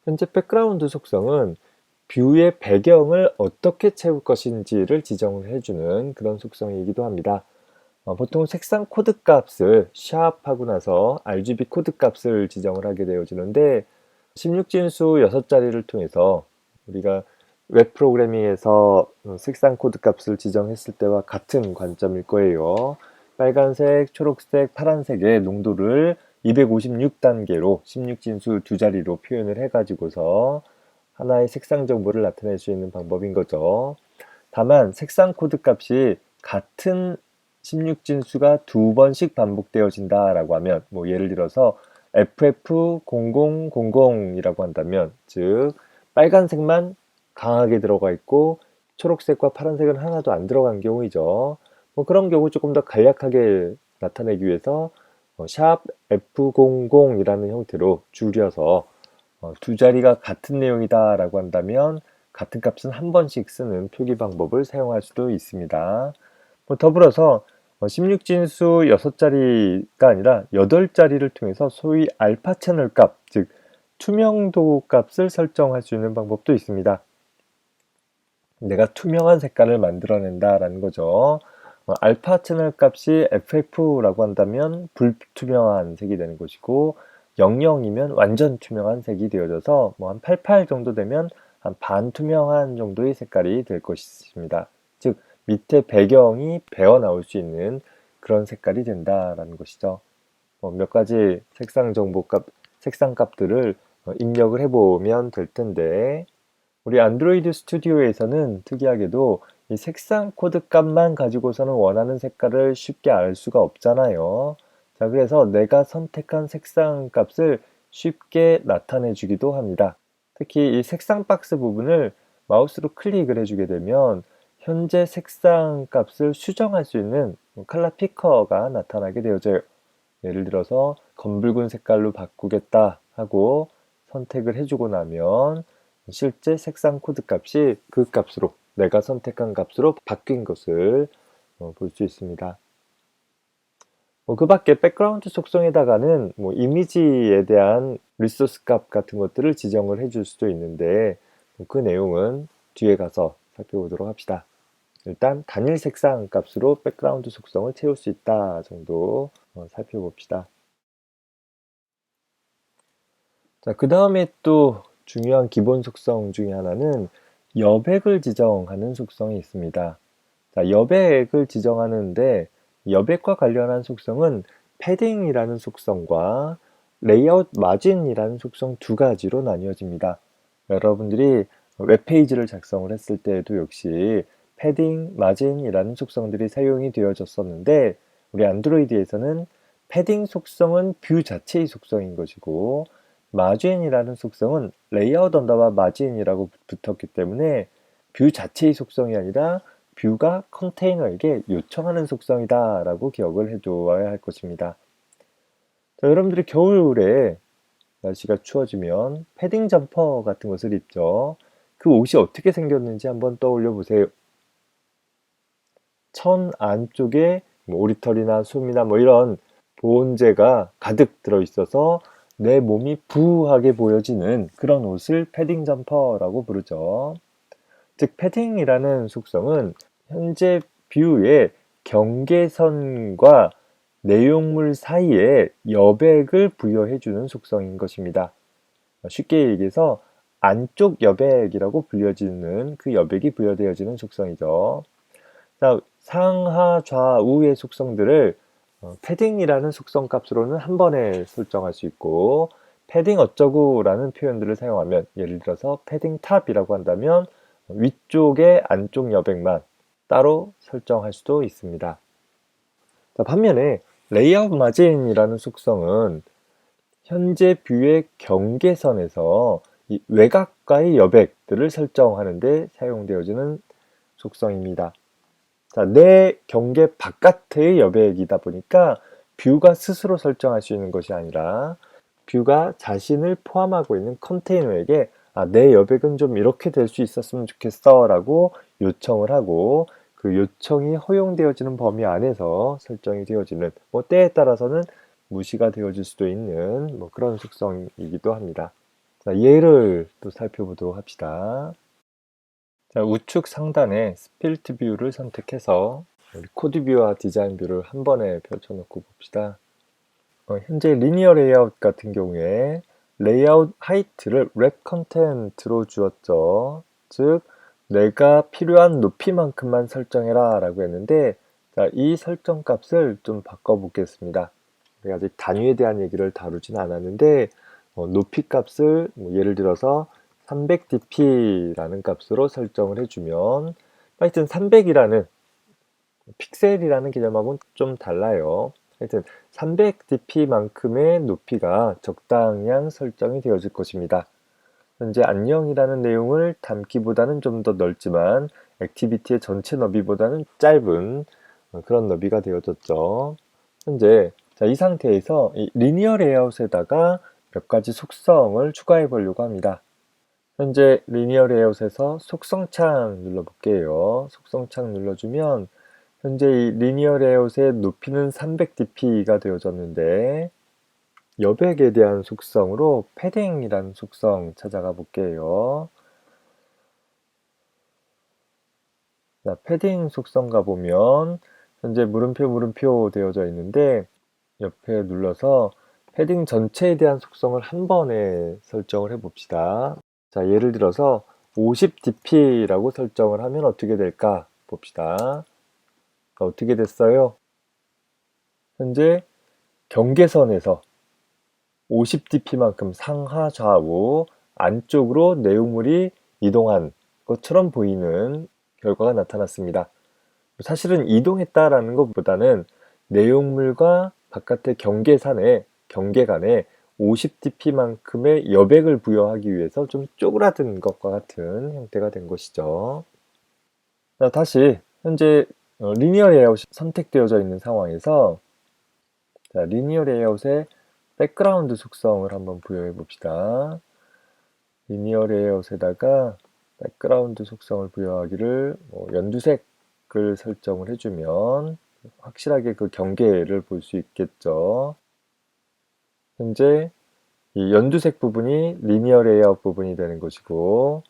현재 백그라운드 속성은 뷰의 배경을 어떻게 채울 것인지를 지정을 해주는 그런 속성이기도 합니다. 보통 색상 코드 값을 샵하고 나서 RGB 코드 값을 지정을 하게 되어지는데 16진수 6자리를 통해서 우리가 웹 프로그래밍에서 색상 코드 값을 지정했을 때와 같은 관점일 거예요. 빨간색, 초록색, 파란색의 농도를 256단계로 16진수 두 자리로 표현을 해가지고서 하나의 색상 정보를 나타낼 수 있는 방법인 거죠. 다만 색상 코드 값이 같은 16진수가 두 번씩 반복되어진다라고 하면 예를 들어서 FF0000이라고 한다면 즉 빨간색만 강하게 들어가 있고 초록색과 파란색은 하나도 안 들어간 경우이죠. 그런 경우 조금 더 간략하게 나타내기 위해서 샵 F00이라는 형태로 줄여서 두 자리가 같은 내용이다 라고 한다면 같은 값은 한 번씩 쓰는 표기 방법을 사용할 수도 있습니다. 더불어서 16진수 6자리가 아니라 8자리를 통해서 소위 알파 채널 값, 즉 투명도 값을 설정할 수 있는 방법도 있습니다. 내가 투명한 색깔을 만들어낸다라는 거죠. 알파 채널 값이 FF라고 한다면 불투명한 색이 되는 것이고 00이면 완전 투명한 색이 되어져서 한 88 정도 되면 한 반투명한 정도의 색깔이 될 것입니다. 즉 밑에 배경이 배어 나올 수 있는 그런 색깔이 된다라는 것이죠. 몇 가지 색상 정보 값, 색상 값들을 입력을 해보면 될 텐데 우리 안드로이드 스튜디오에서는 특이하게도 이 색상 코드 값만 가지고서는 원하는 색깔을 쉽게 알 수가 없잖아요. 자, 그래서 내가 선택한 색상 값을 쉽게 나타내 주기도 합니다. 특히 이 색상 박스 부분을 마우스로 클릭을 해주게 되면 현재 색상 값을 수정할 수 있는 컬러 피커가 나타나게 되어져요. 예를 들어서 검붉은 색깔로 바꾸겠다 하고 선택을 해주고 나면 실제 색상 코드 값이 그 값으로 내가 선택한 값으로 바뀐 것을 볼 수 있습니다. 그 밖에 백그라운드 속성에다가는 이미지에 대한 리소스 값 같은 것들을 지정을 해줄 수도 있는데 그 내용은 뒤에 가서 살펴보도록 합시다. 일단 단일 색상 값으로 백그라운드 속성을 채울 수 있다 정도 살펴봅시다. 자, 그 다음에 또 중요한 기본 속성 중에 하나는 여백을 지정하는 속성이 있습니다. 자, 여백을 지정하는데 여백과 관련한 속성은 패딩이라는 속성과 레이아웃 마진이라는 속성 두 가지로 나뉘어집니다. 여러분들이 웹페이지를 작성을 했을 때에도 역시 패딩, 마진이라는 속성들이 사용이 되어졌었는데 우리 안드로이드에서는 패딩 속성은 뷰 자체의 속성인 것이고 마진이라는 속성은 레이아웃 언더바 마진이라고 붙었기 때문에 뷰 자체의 속성이 아니라 뷰가 컨테이너에게 요청하는 속성이다 라고 기억을 해두어야 할 것입니다. 자, 여러분들이 겨울에 날씨가 추워지면 패딩 점퍼 같은 것을 입죠. 그 옷이 어떻게 생겼는지 한번 떠올려 보세요. 천 안쪽에 오리털이나 솜이나 이런 보온재가 가득 들어있어서 내 몸이 부하게 보여지는 그런 옷을 패딩 점퍼라고 부르죠. 즉 패딩이라는 속성은 현재 뷰의 경계선과 내용물 사이에 여백을 부여해주는 속성인 것입니다. 쉽게 얘기해서 안쪽 여백이라고 불려지는 그 여백이 부여되어지는 속성이죠. 자, 상하 좌우의 속성들을 패딩이라는 속성 값으로는 한 번에 설정할 수 있고 패딩 어쩌구라는 표현들을 사용하면 예를 들어서 패딩 탑이라고 한다면 위쪽의 안쪽 여백만 따로 설정할 수도 있습니다. 자, 반면에 레이아웃 마진이라는 속성은 현재 뷰의 경계선에서 이 외곽과의 여백들을 설정하는 데 사용되어지는 속성입니다. 자, 내 경계 바깥의 여백이다 보니까 뷰가 스스로 설정할 수 있는 것이 아니라 뷰가 자신을 포함하고 있는 컨테이너에게 내 여백은 좀 이렇게 될 수 있었으면 좋겠어 라고 요청을 하고 그 요청이 허용되어지는 범위 안에서 설정이 되어지는 때에 따라서는 무시가 되어질 수도 있는 그런 속성이기도 합니다. 자, 예를 또 살펴보도록 합시다. 자, 우측 상단에 스플릿 뷰를 선택해서 우리 코드 뷰와 디자인 뷰를 한 번에 펼쳐놓고 봅시다. 현재 리니어 레이아웃 같은 경우에 레이아웃 하이트를 랩 컨텐트로 주었죠. 즉 내가 필요한 높이만큼만 설정해라 라고 했는데, 자, 이 설정 값을 좀 바꿔 보겠습니다. 아직 단위에 대한 얘기를 다루진 않았는데 높이 값을 예를 들어서 300dp라는 값으로 설정을 해주면, 하여튼 300이라는 픽셀이라는 개념하고는 좀 달라요. 하여튼 300dp만큼의 높이가 적당량 설정이 되어질 것입니다. 현재 안녕이라는 내용을 담기보다는 좀 더 넓지만 액티비티의 전체 너비보다는 짧은 그런 너비가 되어졌죠. 현재 자, 이 상태에서 이 리니어 레이아웃에다가 몇 가지 속성을 추가해 보려고 합니다. 현재 리니어 레이아웃에서 속성창 눌러볼게요. 속성창 눌러주면 현재 이 리니어 레이아웃의 높이는 300dp가 되어졌는데, 여백에 대한 속성으로 패딩이라는 속성 찾아가 볼게요. 자, 패딩 속성 가보면 현재 물음표 되어져 있는데, 옆에 눌러서 패딩 전체에 대한 속성을 한 번에 설정을 해 봅시다. 자, 예를 들어서 50dp라고 설정을 하면 어떻게 될까 봅시다. 어떻게 됐어요? 현재 경계선에서 50dp만큼 상하 좌우 안쪽으로 내용물이 이동한 것처럼 보이는 결과가 나타났습니다. 사실은 이동했다라는 것보다는 내용물과 바깥의 경계간에 50dp만큼의 여백을 부여하기 위해서 좀 쪼그라든 것과 같은 형태가 된 것이죠. 자, 다시 현재 리니어 레이아웃이 선택되어져 있는 상황에서, 자, 리니어 레이아웃에 백그라운드 속성을 한번 부여해 봅시다. 리니어 레이아웃에다가 백그라운드 속성을 부여하기를 연두색을 설정을 해주면 확실하게 그 경계를 볼 수 있겠죠. 현재 이 연두색 부분이 리니어 레이아웃 부분이 되는 것이고,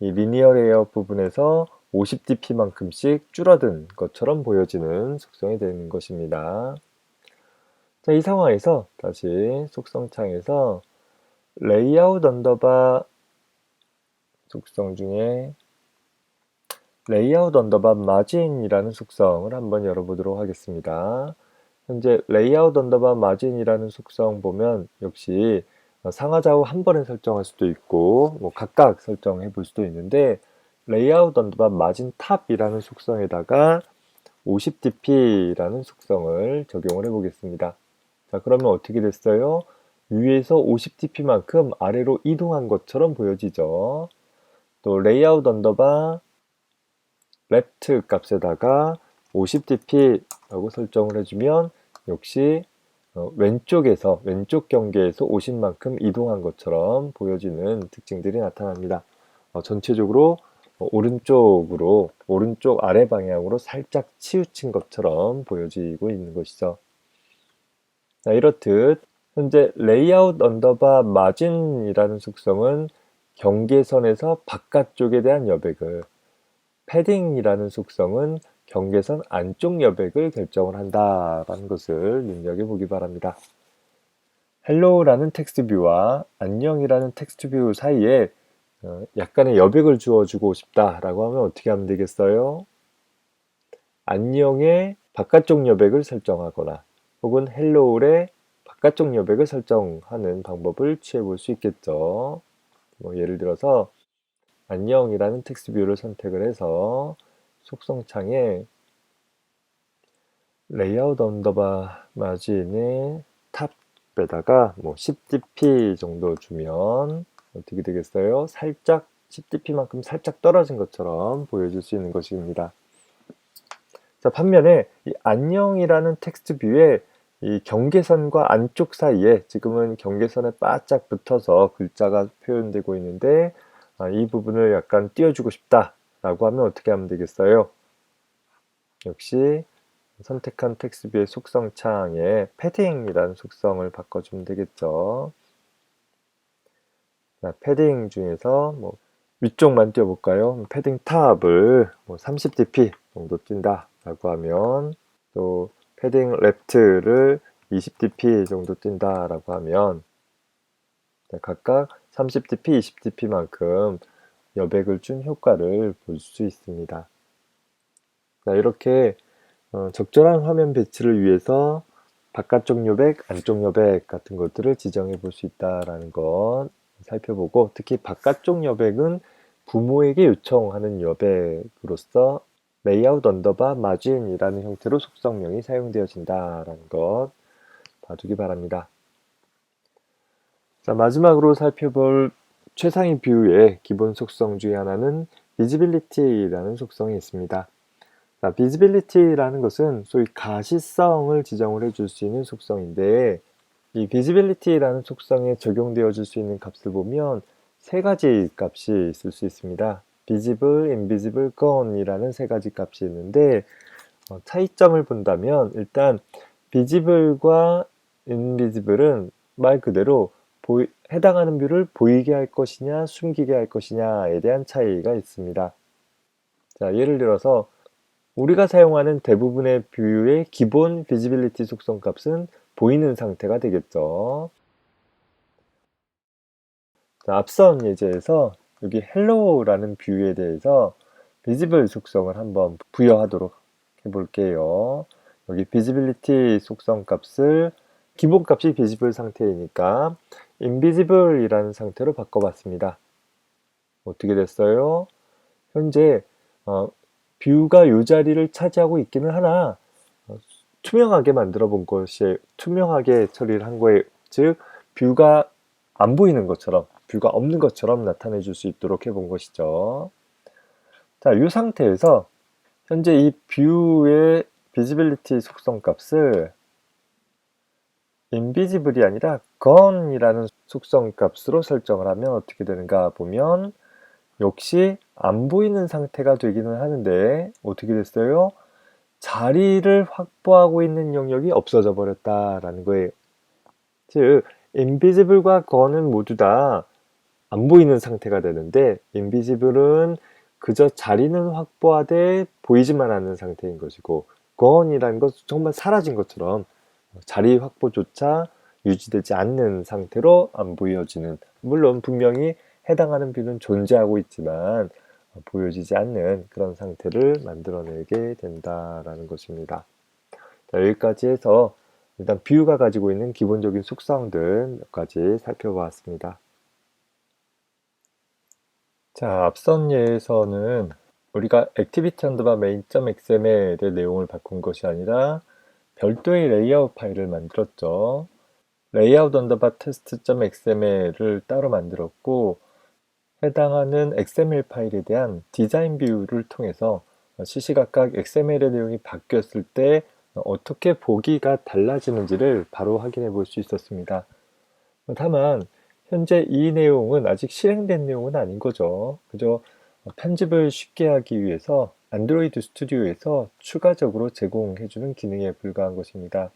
이 리니어 레이아웃 부분에서 50dp만큼씩 줄어든 것처럼 보여지는 속성이 되는 것입니다. 자, 이 상황에서 다시 속성창에서 레이아웃 언더바 속성 중에 레이아웃 언더바 마진이라는 속성을 한번 열어보도록 하겠습니다. 현재 레이아웃 언더바 마진이라는 속성 보면 역시 상하좌우 한 번에 설정할 수도 있고 각각 설정해 볼 수도 있는데, 레이아웃 언더바 마진 탑이라는 속성에다가 50dp라는 속성을 적용을 해 보겠습니다. 자, 그러면 어떻게 됐어요? 위에서 50dp만큼 아래로 이동한 것처럼 보여지죠. 또 레이아웃 언더바 레프트 값에다가 50dp라고 설정을 해주면 역시 왼쪽 경계에서 50만큼 이동한 것처럼 보여지는 특징들이 나타납니다. 전체적으로 오른쪽 아래 방향으로 살짝 치우친 것처럼 보여지고 있는 것이죠. 자, 이렇듯 현재 레이아웃 언더바 마진이라는 속성은 경계선에서 바깥쪽에 대한 여백을, 패딩이라는 속성은 경계선 안쪽 여백을 결정을 한다라는 것을 눈여겨 보기 바랍니다. 헬로우라는 텍스트 뷰와 안녕이라는 텍스트 뷰 사이에 약간의 여백을 주어주고 싶다라고 하면 어떻게 하면 되겠어요? 안녕의 바깥쪽 여백을 설정하거나 혹은 헬로우의 바깥쪽 여백을 설정하는 방법을 취해 볼 수 있겠죠. 예를 들어서 안녕이라는 텍스트 뷰를 선택을 해서 속성창에 레이아웃 언더바 마진의 탑에다가 10dp 정도 주면 어떻게 되겠어요? 살짝 10dp만큼 살짝 떨어진 것처럼 보여줄 수 있는 것입니다. 자, 반면에 이 안녕이라는 텍스트 뷰에 이 경계선과 안쪽 사이에 지금은 경계선에 바짝 붙어서 글자가 표현되고 있는데, 이 부분을 약간 띄워주고 싶다라고 하면 어떻게 하면 되겠어요? 역시 선택한 텍스트 뷰의 속성 창에 패딩이라는 속성을 바꿔주면 되겠죠. 자, 패딩 중에서 뭐 위쪽만 띄워볼까요? 패딩 탑을 뭐 30dp 정도 뛴다 라고 하면, 또 패딩 레프트를 20dp 정도 뛴다 라고 하면, 각각 30dp, 20dp만큼 여백을 준 효과를 볼 수 있습니다. 자, 이렇게 적절한 화면 배치를 위해서 바깥쪽 여백, 안쪽 여백 같은 것들을 지정해 볼 수 있다라는 것 살펴보고, 특히 바깥쪽 여백은 부모에게 요청하는 여백으로서 레이아웃 언더바 마진이라는 형태로 속성명이 사용되어진다라는 것 봐두기 바랍니다. 자, 마지막으로 살펴볼 최상위 뷰의 기본 속성 중에 하나는 비지빌리티라는 속성이 있습니다. 자, 비지빌리티라는 것은 소위 가시성을 지정을 해줄 수 있는 속성인데, 이 비지빌리티라는 속성에 적용되어 줄 수 있는 값을 보면 세 가지 값이 있을 수 있습니다. visible, invisible, gone이라는 세 가지 값이 있는데, 차이점을 본다면 일단 visible과 invisible은 말 그대로 해당하는 뷰를 보이게 할 것이냐 숨기게 할 것이냐에 대한 차이가 있습니다. 자, 예를 들어서 우리가 사용하는 대부분의 뷰의 기본 비지빌리티 속성 값은 보이는 상태가 되겠죠. 자, 앞선 예제에서 여기 헬로우라는 뷰에 대해서 비지블 속성을 한번 부여하도록 해볼게요. 여기 비지빌리티 속성 값을 기본 값이 비지블 상태이니까 인비지블이라는 상태로 바꿔봤습니다. 어떻게 됐어요? 현재 뷰가 이 자리를 차지하고 있기는 하나 투명하게 만들어 본 것이, 투명하게 처리를 한 거에, 즉 뷰가 안 보이는 것처럼, 뷰가 없는 것처럼 나타내 줄 수 있도록 해본 것이죠. 자, 이 상태에서 현재 이 뷰의 비지빌리티 속성 값을 인비지블이 아니라 gone이라는 속성 값으로 설정을 하면 어떻게 되는가 보면, 역시 안 보이는 상태가 되기는 하는데 어떻게 됐어요? 자리를 확보하고 있는 영역이 없어져 버렸다라는 거예요. 즉, invisible과 gone은 모두 다 안 보이는 상태가 되는데, invisible은 그저 자리는 확보하되 보이지만 않는 상태인 것이고, gone이라는 것은 정말 사라진 것처럼 자리 확보조차 유지되지 않는 상태로 안 보여지는, 물론 분명히 해당하는 뷰는 존재하고 있지만 보여지지 않는 그런 상태를 만들어내게 된다라는 것입니다. 자, 여기까지 해서 일단 뷰가 가지고 있는 기본적인 속성들 몇 가지 살펴보았습니다. 자, 앞선 예에서는 우리가 액티비티 언더바 main.xml의 내용을 바꾼 것이 아니라 별도의 레이아웃 파일을 만들었죠. 레이아웃 언더바 test.xml을 따로 만들었고, 해당하는 XML 파일에 대한 디자인 뷰를 통해서 시시각각 XML의 내용이 바뀌었을 때 어떻게 보기가 달라지는지를 바로 확인해 볼 수 있었습니다. 다만 현재 이 내용은 아직 실행된 내용은 아닌 거죠. 그저 편집을 쉽게 하기 위해서 안드로이드 스튜디오에서 추가적으로 제공해주는 기능에 불과한 것입니다.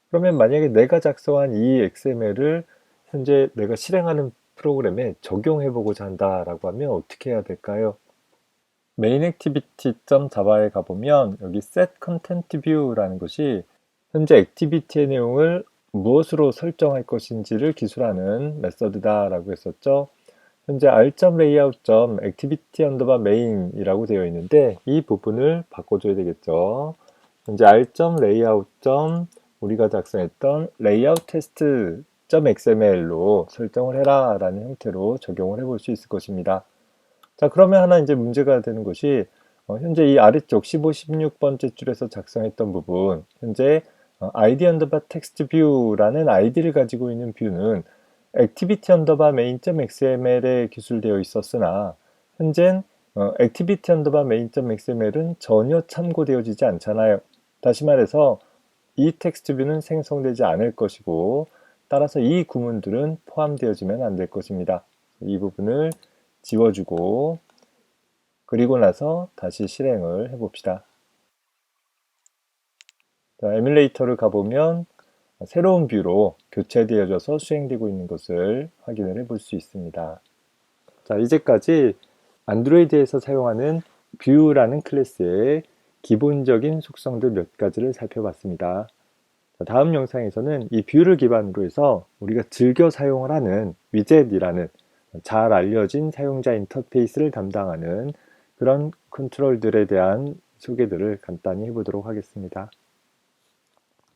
그러면 만약에 내가 작성한 이 XML을 현재 내가 실행하는 프로그램에 적용해보고자 한다라고 하면 어떻게 해야 될까요? mainActivity.java에 가보면 여기 set content view라는 것이 현재 액티비티의 내용을 무엇으로 설정할 것인지를 기술하는 메서드다라고 했었죠. 현재 r.layout.activity_main 이라고 되어 있는데 이 부분을 바꿔줘야 되겠죠. 현재 r.layout. 우리가 작성했던 layout test.xml로 설정을 해라 라는 형태로 적용을 해볼 수 있을 것입니다. 자, 그러면 하나 이제 문제가 되는 것이 현재 이 아래쪽 15, 16번째 줄에서 작성했던 부분, 현재 id 언더바 텍스트 뷰라는 아이디를 가지고 있는 뷰는 activity 언더바 main.xml에 기술되어 있었으나 현재는 activity 언더바 main.xml은 전혀 참고되어지지 않잖아요. 다시 말해서 이 텍스트 뷰는 생성되지 않을 것이고, 따라서 이 구문들은 포함되어지면 안 될 것입니다. 이 부분을 지워주고, 그리고 나서 다시 실행을 해봅시다. 자, 에뮬레이터를 가보면 새로운 뷰로 교체되어져서 수행되고 있는 것을 확인을 해볼 수 있습니다. 자, 이제까지 안드로이드에서 사용하는 뷰라는 클래스의 기본적인 속성들 몇 가지를 살펴봤습니다. 자, 다음 영상에서는 이 뷰를 기반으로 해서 우리가 즐겨 사용을 하는 위젯이라는 잘 알려진 사용자 인터페이스를 담당하는 그런 컨트롤들에 대한 소개들을 간단히 해보도록 하겠습니다.